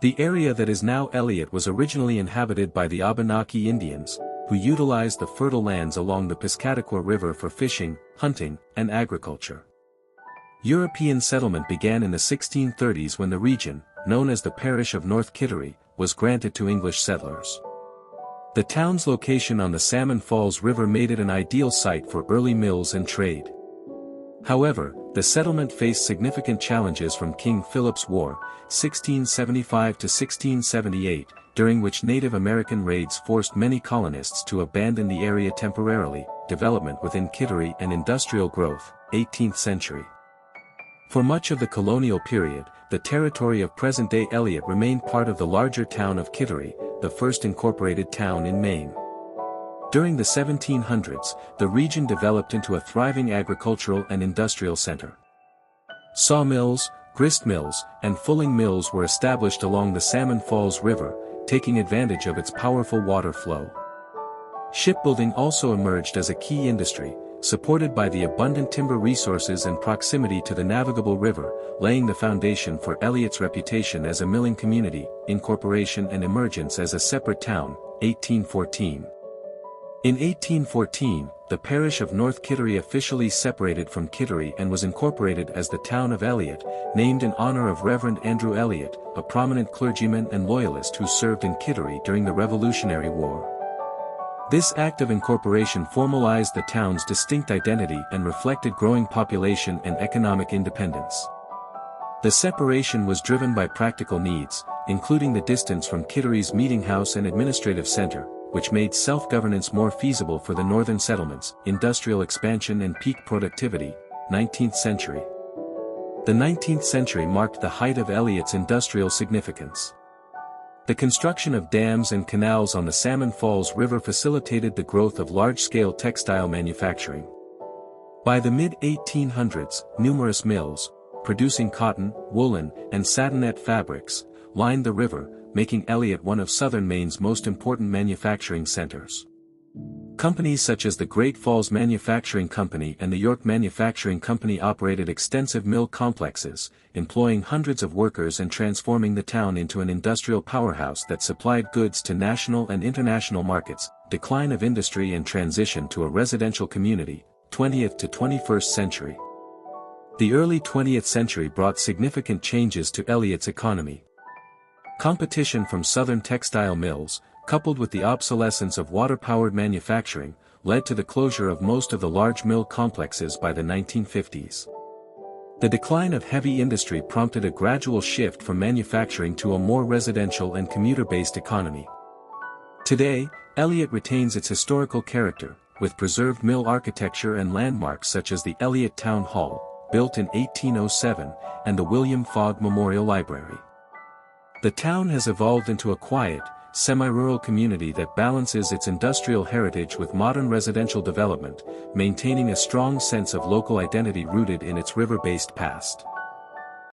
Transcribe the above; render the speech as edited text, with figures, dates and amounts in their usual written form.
The area that is now Eliot was originally inhabited by the Abenaki Indians, who utilized the fertile lands along the Piscataqua River for fishing, hunting, and agriculture. European settlement began in the 1630s when the region, known as the parish of North Kittery, was granted to English settlers. The town's location on the Salmon Falls River made it an ideal site for early mills and trade. However, the settlement faced significant challenges from King Philip's War, 1675 to 1678, during which Native American raids forced many colonists to abandon the area temporarily. Development within Kittery and industrial growth, 18th century. For much of the colonial period, the territory of present-day Eliot remained part of the larger town of Kittery, the first incorporated town in Maine. During the 1700s, the region developed into a thriving agricultural and industrial center. Sawmills, grist mills, and fulling mills were established along the Salmon Falls River, taking advantage of its powerful water flow. Shipbuilding also emerged as a key industry, supported by the abundant timber resources and proximity to the navigable river, laying the foundation for Eliot's reputation as a milling community, incorporation and emergence as a separate town, 1814. In 1814, the parish of North Kittery officially separated from Kittery and was incorporated as the town of Eliot, named in honor of Reverend Andrew Eliot, a prominent clergyman and loyalist who served in Kittery during the Revolutionary War. This act of incorporation formalized the town's distinct identity and reflected growing population and economic independence. The separation was driven by practical needs, including the distance from Kittery's meetinghouse and administrative center, which made self-governance more feasible for the northern settlements, industrial expansion and peak productivity, 19th century. The 19th century marked the height of Eliot's industrial significance. The construction of dams and canals on the Salmon Falls River facilitated the growth of large-scale textile manufacturing. By the mid-1800s, numerous mills, producing cotton, woolen, and satinette fabrics, lined the river, making Eliot one of southern Maine's most important manufacturing centers. Companies such as the Great Falls Manufacturing Company and the York Manufacturing Company operated extensive mill complexes, employing hundreds of workers and transforming the town into an industrial powerhouse that supplied goods to national and international markets. Decline of industry and transition to a residential community, 20th to 21st century. The early 20th century brought significant changes to Eliot's economy. Competition from southern textile mills, coupled with the obsolescence of water-powered manufacturing, led to the closure of most of the large mill complexes by the 1950s. The decline of heavy industry prompted a gradual shift from manufacturing to a more residential and commuter-based economy. Today, Eliot retains its historical character, with preserved mill architecture and landmarks such as the Eliot Town Hall, built in 1807, and the William Fogg Memorial Library. The town has evolved into a quiet, semi-rural community that balances its industrial heritage with modern residential development, maintaining a strong sense of local identity rooted in its river-based past.